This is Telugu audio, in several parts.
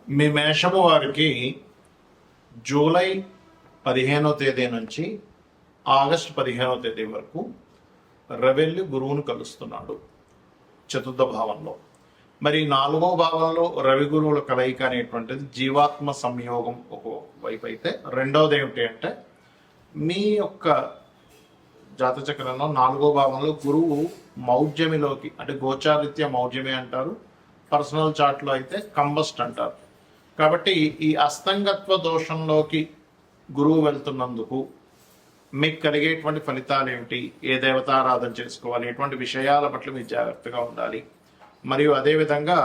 మీ మేషము వారికి జూలై 15వ తేదీ నుంచి ఆగస్టు 15వ తేదీ వరకు రవెల్లి గురువును కలుస్తున్నాడు చతుర్థ భావంలో. మరి 4వ భావంలో రవి గురువుల కలయిక అనేటువంటిది జీవాత్మ సంయోగం ఒక వైపు అయితే, రెండవది ఏమిటి అంటే మీ యొక్క జాతచక్రంలో 4వ భావంలో గురువు మౌఢ్యమిలోకి, అంటే గోచారిత్య మౌఢ్యమి అంటారు, పర్సనల్ చార్ట్లో అయితే కంబస్ట్ అంటారు. కాబట్టి ఈ అస్తంగత్వ దోషంలోకి గురువు వెళ్తున్నందుకు మీకు కలిగేటువంటి ఫలితాలు ఏమిటి, ఏ దేవతారాధన చేసుకోవాలి, ఎటువంటి విషయాల పట్ల మీరు జాగ్రత్తగా ఉండాలి. మరియు అదేవిధంగా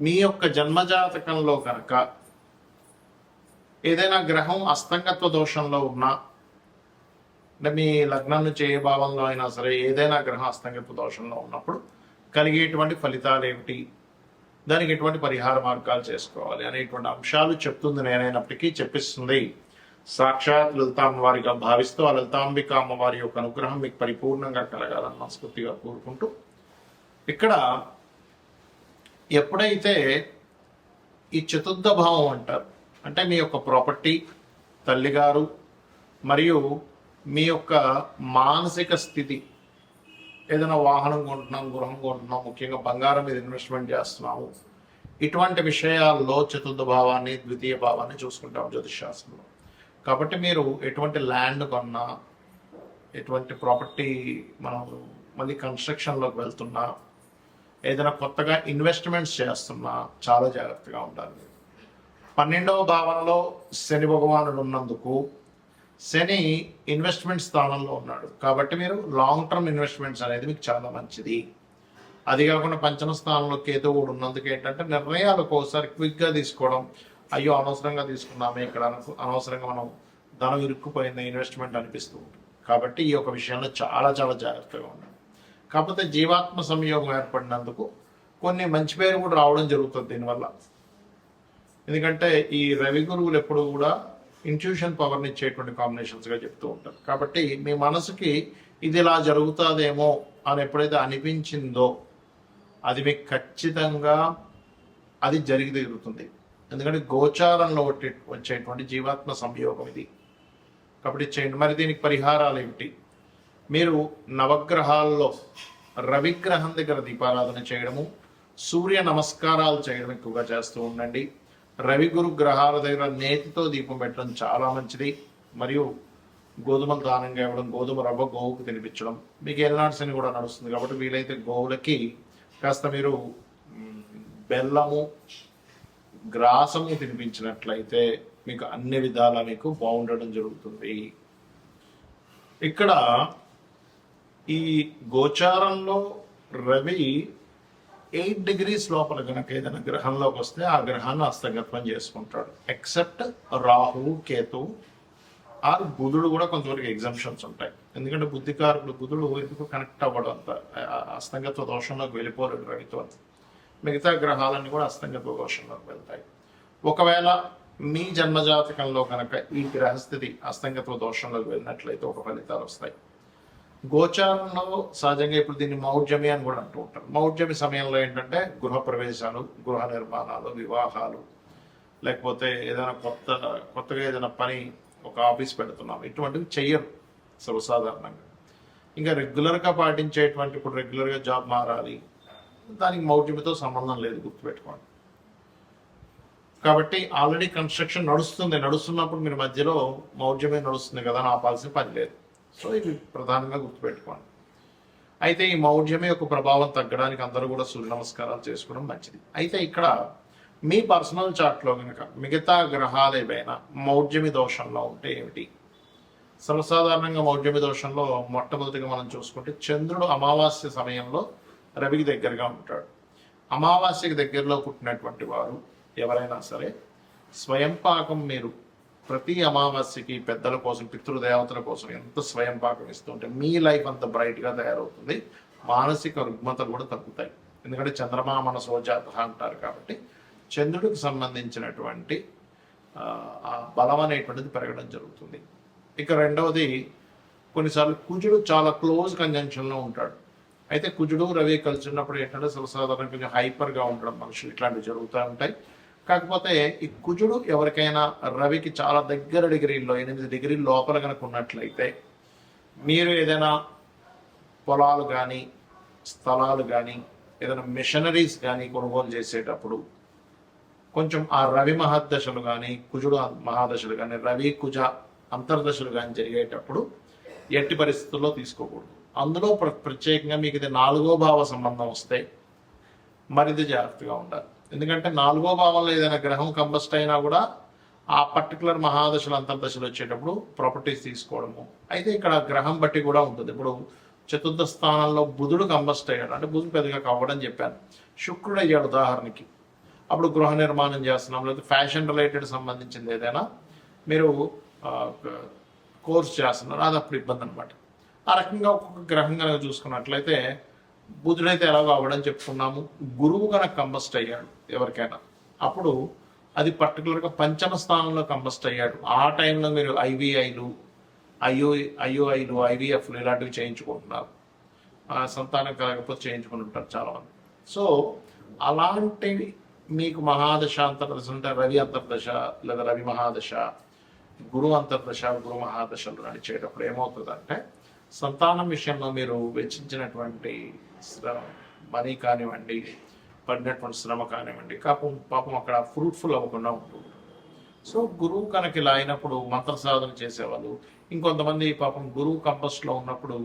మీ యొక్క జన్మజాతకంలో కనుక ఏదైనా గ్రహం అస్తంగత్వ దోషంలో ఉన్నా, అంటే మీ లగ్నం నుంచి ఏ భావంలో అయినా సరే ఏదైనా గ్రహం అస్తంగత్వ దోషంలో ఉన్నప్పుడు కలిగేటువంటి ఫలితాలు ఏమిటి, దానికి ఎటువంటి పరిహార మార్గాలు చేసుకోవాలి అనేటువంటి అంశాలు చెప్తుంది నేనైనప్పటికీ చెప్పిస్తుంది సాక్షాత్ లలితామ్మ వారిగా భావిస్తూ ఆ లలితాంబిక అమ్మవారి యొక్క అనుగ్రహం మీకు పరిపూర్ణంగా కలగాలని మనస్ఫూర్తిగా కోరుకుంటూ, ఇక్కడ ఎప్పుడైతే ఈ చతుర్థ భావం అంటారు, అంటే మీ యొక్క ప్రాపర్టీ, తల్లిగారు మరియు మీ యొక్క మానసిక స్థితి, ఏదైనా వాహనం కొంటున్నాం, గృహం కొంటున్నాం, ముఖ్యంగా బంగారం మీద ఇన్వెస్ట్మెంట్ చేస్తున్నాము, ఇటువంటి విషయాల్లో చతుర్థ భావాన్ని, ద్వితీయ భావాన్ని చూసుకుంటాం జ్యోతిషాస్త్రంలో. కాబట్టి మీరు ఎటువంటి ల్యాండ్ కొన్నా, ఎటువంటి ప్రాపర్టీ మనం మళ్ళీ కన్స్ట్రక్షన్లోకి వెళ్తున్నా, ఏదైనా కొత్తగా ఇన్వెస్ట్మెంట్స్ చేస్తున్నా చాలా జాగ్రత్తగా ఉండాలి. 12వ భావంలో శని భగవానుడు ఉన్నందుకు శని ఇన్వెస్ట్మెంట్ స్థానంలో ఉన్నాడు. కాబట్టి మీరు లాంగ్ టర్మ్ ఇన్వెస్ట్మెంట్స్ అనేది మీకు చాలా మంచిది. అది కాకుండా పంచమ స్థానంలో కేతువు కూడా ఉన్నందుకు ఏంటంటే నిర్ణయాలు ఒక్కోసారి క్విక్గా తీసుకోవడం, అయ్యో అనవసరంగా తీసుకున్నామే ఇక్కడ, అనవసరంగా మనం ధనం ఇరుక్కుపోయింది ఇన్వెస్ట్మెంట్ అనిపిస్తూ ఉంటుంది. కాబట్టి ఈ యొక్క విషయంలో చాలా చాలా జాగ్రత్తగా ఉండాలి. కాకపోతే జీవాత్మ సంయోగం ఏర్పడినందుకు కొన్ని మంచి పేరు కూడా రావడం జరుగుతుంది దీనివల్ల. ఎందుకంటే ఈ రవి గురువులు ఎప్పుడు కూడా ఇంట్యూషన్ పవర్ని ఇచ్చేటువంటి కాంబినేషన్స్గా చెప్తూ ఉంటారు. కాబట్టి మీ మనసుకి ఇది ఇలా జరుగుతుందేమో అని ఎప్పుడైతే అనిపించిందో అది మీకు ఖచ్చితంగా అది జరిగి తీరుతుంది. ఎందుకంటే గోచారంలో వచ్చేటువంటి జీవాత్మ సంయోగం ఇది. కాబట్టి చేయండి. మరి దీనికి పరిహారాలు ఏమిటి? మీరు నవగ్రహాల్లో రవిగ్రహం దగ్గర దీపారాధన చేయడము, సూర్య నమస్కారాలు చేయడం ఎక్కువగా చేస్తూ ఉండండి. రవి గురు గ్రహాల దగ్గర నేతితో దీపం పెట్టడం చాలా మంచిది. మరియు గోధుమలు దానంగా ఇవ్వడం, గోధుమ రవ్వ గోవుకు తినిపించడం. మీకు ఎల్నాడ్స్ అని కూడా నడుస్తుంది కాబట్టి వీలైతే గోవులకి కాస్త మీరు బెల్లము, గ్రాసము తినిపించినట్లయితే మీకు అన్ని విధాలా మీకు బాగుండడం జరుగుతుంది. ఇక్కడ ఈ గోచారంలో రవి 8 degrees లోపల కనుక ఏదైనా గ్రహంలోకి వస్తే ఆ గ్రహాన్ని హస్తగత్వం చేసుకుంటాడు. ఎక్సెప్ట్ రాహు, కేతు ఆర్ బుధుడు కూడా కొంతవరకు ఎగ్జంప్షన్స్ ఉంటాయి. ఎందుకంటే బుద్ధికారుడు బుధుడు ఎందుకు కనెక్ట్ అవ్వడం, అంత హస్తగత్వ దోషంలోకి వెళ్ళిపోలేడు రవితో. మిగతా గ్రహాలన్నీ కూడా హస్తగత్వ దోషంలోకి వెళ్తాయి. ఒకవేళ మీ జన్మజాతకంలో కనుక ఈ గ్రహస్థితి హస్తగత్వ దోషంలోకి వెళ్ళినట్లయితే ఒక ఫలితాలు వస్తాయి. గోచారంలో సహజంగా ఇప్పుడు దీన్ని మౌఢ్యమి అని కూడా అంటూ ఉంటారు. మౌఢ్యమి సమయంలో ఏంటంటే గృహ ప్రవేశాలు, గృహ నిర్మాణాలు, వివాహాలు, లేకపోతే ఏదైనా కొత్తగా ఏదైనా పని, ఒక ఆఫీస్ పెడుతున్నాం, ఇటువంటివి చెయ్యరు సర్వసాధారణంగా. ఇంకా రెగ్యులర్గా పాటించేటువంటి, ఇప్పుడు రెగ్యులర్గా జాబ్ మారాలి, దానికి మౌఢ్యమితో సంబంధం లేదు, గుర్తుపెట్టుకోండి. కాబట్టి ఆల్రెడీ కన్స్ట్రక్షన్ నడుస్తున్నప్పుడు మీరు మధ్యలో మౌఢ్యమే నడుస్తుంది కదా అని ఆపాల్సిన పని లేదు. సో ఇవి ప్రధానంగా గుర్తుపెట్టుకోండి. అయితే ఈ మౌఢ్యమే యొక్క ప్రభావం తగ్గడానికి అందరూ కూడా సూర్య నమస్కారాలు చేసుకోవడం మంచిది. అయితే ఇక్కడ మీ పర్సనల్ చార్ట్లో కనుక మిగతా గ్రహాలు ఏవైనా మౌఢ్యమి దోషంలో ఉంటే ఏమిటి? సర్వసాధారణంగా మౌఢ్యమి దోషంలో మొట్టమొదటిగా మనం చూసుకుంటే చంద్రుడు అమావాస్య సమయంలో రవికి దగ్గరగా ఉంటాడు. అమావాస్యకి దగ్గరలో పుట్టినటువంటి వారు ఎవరైనా సరే స్వయం పాకం మీరు ప్రతి అమావాస్యకి పెద్దల కోసం, పితృదేవతల కోసం ఎంత స్వయం పాకం ఇస్తుంటే మీ లైఫ్ అంత బ్రైట్గా తయారవుతుంది. మానసిక రుగ్మతలు కూడా తగ్గుతాయి. ఎందుకంటే చంద్రమా మన సోజాత అంటారు. కాబట్టి చంద్రుడికి సంబంధించినటువంటి ఆ బలం అనేటువంటిది పెరగడం జరుగుతుంది. ఇక రెండవది, కొన్నిసార్లు కుజుడు చాలా క్లోజ్ కంజంక్షన్లో ఉంటాడు. అయితే కుజుడు రవి కలిసి ఉన్నప్పుడు ఏంటంటే సర్వసాధారణంగా కొంచెం హైపర్గా ఉండడం, మనుషులు ఇట్లాంటివి జరుగుతూ ఉంటాయి. కాకపోతే ఈ కుజుడు ఎవరికైనా రవికి చాలా దగ్గర డిగ్రీల్లో 8 డిగ్రీల లోపల కనుక ఉన్నట్లయితే మీరు ఏదైనా పొలాలు కానీ స్థలాలు కానీ ఏదైనా మిషనరీస్ కానీ కొనుగోలు చేసేటప్పుడు కొంచెం ఆ రవి మహాదశలు కానీ కుజుడు మహాదశలు కానీ రవి కుజ అంతర్దశలు కానీ జరిగేటప్పుడు ఎట్టి పరిస్థితుల్లో తీసుకోకూడదు. అందులో ప్రత్యేకంగా మీకు ఇది 4వ భావ సంబంధం వస్తే మరిది జాగ్రత్తగా ఉండాలి. ఎందుకంటే 4వ భావంలో ఏదైనా గ్రహం కంబస్ట్ అయినా కూడా ఆ పర్టికులర్ మహాదశలు అంతర్దశలు వచ్చేటప్పుడు ప్రాపర్టీస్ తీసుకోవడము. అయితే ఇక్కడ గ్రహం బట్టి కూడా ఉంటుంది. ఇప్పుడు చతుర్థ స్థానంలో బుధుడు కంబస్ట్ అయ్యాడు అంటే బుధుడు పెద్దగా కావడం చెప్పాను. శుక్రుడు అయ్యాడు ఉదాహరణకి, అప్పుడు గృహ నిర్మాణం చేస్తున్నాం, లేదా ఫ్యాషన్ రిలేటెడ్ సంబంధించింది ఏదైనా మీరు కోర్స్ చేస్తున్నారు, అది అప్పుడు ఇబ్బంది అనమాట. ఆ రకంగా ఒక్కొక్క గ్రహం కనుక చూసుకున్నట్లయితే బుధుడైతే ఎలాగో అవ్వడం చెప్పుకున్నాము. గురువు కనుక కంబస్ట్ అయ్యాడు ఎవరికైనా, అప్పుడు అది పర్టికులర్గా పంచమ స్థానంలో కంబస్ట్ అయ్యాడు. ఆ టైంలో మీరు ఐవీఐలు ఐఓఐలు ఐవీఎఫ్లు ఇలాంటివి చేయించుకుంటున్నారు, సంతానం కలగకపోతే చేయించుకుని ఉంటారు చాలామంది. సో అలాంటివి మీకు మహాదశ అంతర్దశ అంటే రవి అంతర్దశ లేదా రవి మహాదశ, గురు అంతర్దశ గురు మహాదశలు నడిచేటప్పుడు ఏమవుతుందంటే సంతానం విషయంలో మీరు వెచ్చించినటువంటి మనీ కానివ్వండి, పడినటువంటి శ్రమ కానివ్వండి, పాపం అక్కడ ఫ్రూట్ఫుల్ అవ్వకుండా ఉంటుంది. సో గురువు కనుక ఇలా అయినప్పుడు మంత్ర సాధన చేసేవాళ్ళు, ఇంకొంతమంది పాపం గురువు కంపస్లో ఉన్నప్పుడు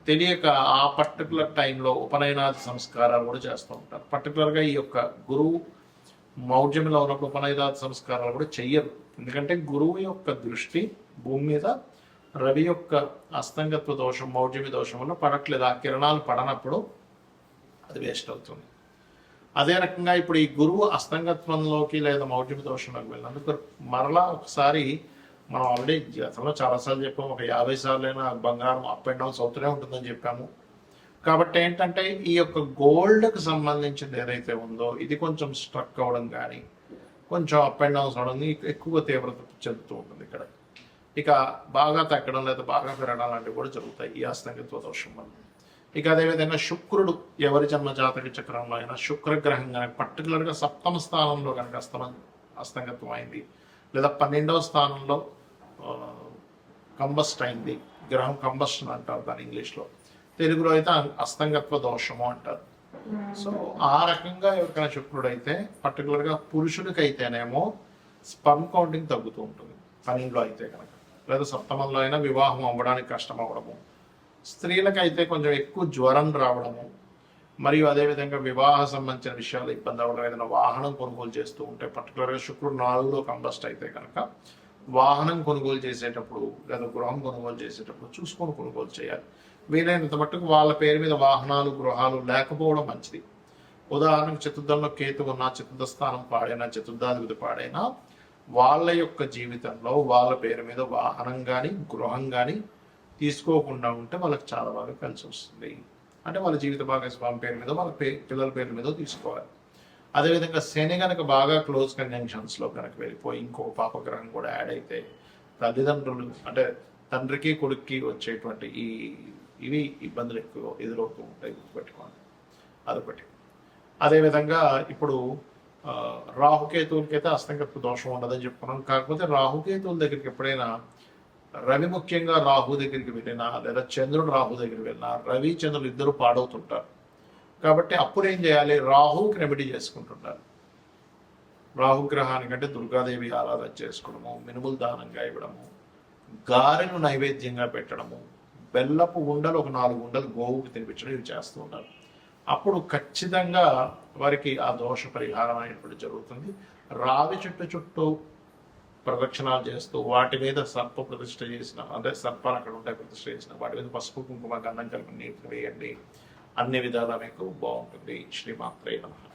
తెలియక ఆ పర్టికులర్ టైంలో ఉపనయనాది సంస్కారాలు కూడా చేస్తూ ఉంటారు. పర్టికులర్గా ఈ యొక్క గురువు మౌఢ్యంలో ఉన్నప్పుడు ఉపనయనాది సంస్కారాలు కూడా చెయ్యరు. ఎందుకంటే గురువు యొక్క దృష్టి భూమి మీద రవి యొక్క అస్తంగత్వ దోషం మౌఢ్యమి దోషం వల్ల పడట్లేదు. ఆ కిరణాలు పడనప్పుడు అది వేస్ట్ అవుతుంది. అదే రకంగా ఇప్పుడు ఈ గురువు అస్తంగత్వంలోకి లేదా మౌఢ్యమి దోషంలోకి వెళ్ళినందుకు మరలా ఒకసారి మనం ఆల్రెడీ గతంలో చాలాసార్లు చెప్పాము, ఒక 50 సార్లైనా బంగారం అప్ అండ్ డౌన్స్ అవుతూనే ఉంటుందని చెప్పాము. కాబట్టి ఏంటంటే ఈ యొక్క గోల్డ్కి సంబంధించింది ఏదైతే ఉందో ఇది కొంచెం స్ట్రక్ అవ్వడం కానీ కొంచెం అప్ అండ్ డౌన్స్ అవడం ఎక్కువగా తీవ్రత చెందుతూ ఉంటుంది ఇక్కడ. ఇక బాగా తగ్గడం లేదా బాగా పెరగడం లాంటివి కూడా జరుగుతాయి ఈ అస్తంగత్వ దోషం వల్ల. ఇక అదేవిధంగా శుక్రుడు ఎవరి జన్మ జాతక చక్రంలో అయినా శుక్రగ్రహం కనుక పర్టికులర్గా 7వ స్థానంలో కనుక అస్తంగత్వం అయింది లేదా 12వ స్థానంలో కంబస్ట్ అయింది, గ్రహం కంబస్షన్ అంటారు దాని ఇంగ్లీష్లో, తెలుగులో అయితే అస్తంగత్వ దోషము అంటారు. సో ఆ రకంగా ఎవరికైనా శుక్రుడు అయితే పర్టికులర్గా పురుషుడికి అయితేనేమో స్పర్మ్ కౌంటింగ్ తగ్గుతూ ఉంటుంది 12లో అయితే కనుక, లేదా 7మంలో అయినా వివాహం అవ్వడానికి కష్టం అవ్వడము, స్త్రీలకైతే కొంచెం ఎక్కువ జ్వరం రావడము, మరియు అదేవిధంగా వివాహ సంబంధించిన విషయాలు ఇబ్బంది అవ్వడం, ఏదైనా వాహనం కొనుగోలు చేస్తూ ఉంటే పర్టికులర్గా శుక్రుడు 4లో కంబస్ట్ అయితే కనుక వాహనం కొనుగోలు చేసేటప్పుడు లేదా గృహం కొనుగోలు చేసేటప్పుడు చూసుకొని కొనుగోలు చేయాలి. వీలైనంత మట్టుకు వాళ్ళ పేరు మీద వాహనాలు గృహాలు లేకపోవడం మంచిది. ఉదాహరణకు చతుర్థంలో కేతు ఉన్న చతుర్థ స్థానం పాడైనా చతుర్థాధిపతి పాడైనా వాళ్ళ యొక్క జీవితంలో వాళ్ళ పేరు మీద వాహనం కానీ గృహం కానీ తీసుకోకుండా ఉంటే వాళ్ళకి చాలా బాగా కలిసి వస్తుంది. అంటే వాళ్ళ జీవిత భాగస్వామి పేరు మీద వాళ్ళ పిల్లల పేరు మీద తీసుకోవాలి. అదేవిధంగా శని కనుక బాగా క్లోజ్ కంజంక్షన్స్లో కనుక వెళ్ళిపోయి ఇంకొక పాపగ్రహం కూడా యాడ్ అయితే తల్లిదండ్రులు అంటే తండ్రికి కొడుక్కి వచ్చేటువంటి ఇవి ఇబ్బందులు ఎక్కువ ఎదురవుతూ ఉంటాయి, గుర్తుపెట్టుకోండి. అదొకటి. అదేవిధంగా ఇప్పుడు రాహుకేతువులకైతే అస్తంగత్వ దోషం ఉండదని చెప్పుకున్నాం. కాకపోతే రాహుకేతువుల దగ్గరికి ఎప్పుడైనా రవి ముఖ్యంగా రాహు దగ్గరికి వెళ్ళినా లేదా చంద్రుడు రాహు దగ్గరికి వెళ్ళినా రవి చంద్రులు ఇద్దరు పాడవుతుంటారు. కాబట్టి అప్పుడు ఏం చేయాలి, రాహుకి రెమెడీ చేసుకుంటుంటారు. రాహుగ్రహానికంటే దుర్గాదేవి ఆరాధన చేసుకోవడము, మినుములు దానంగా ఇవ్వడము, గారెను నైవేద్యంగా పెట్టడము, బెల్లపు ఉండలు ఒక 4 ఉండలు గోవుకి తినిపించడం ఇవి చేస్తూ ఉంటారు. అప్పుడు ఖచ్చితంగా వారికి ఆ దోష పరిహారం అనేటువంటి జరుగుతుంది. రావి చుట్టూ ప్రదక్షిణాలు చేస్తూ వాటి మీద సర్ప ప్రతిష్ఠ చేసిన అంటే సర్పాలు అక్కడ ఉంటాయి ప్రతిష్ఠ చేసిన వాటి మీద పసుపు కుంకుమ గంధం కలిపి నీటిని వేయండి. అన్ని విధాలా మీకు బాగుంటుంది. శ్రీమాత్రే నమః.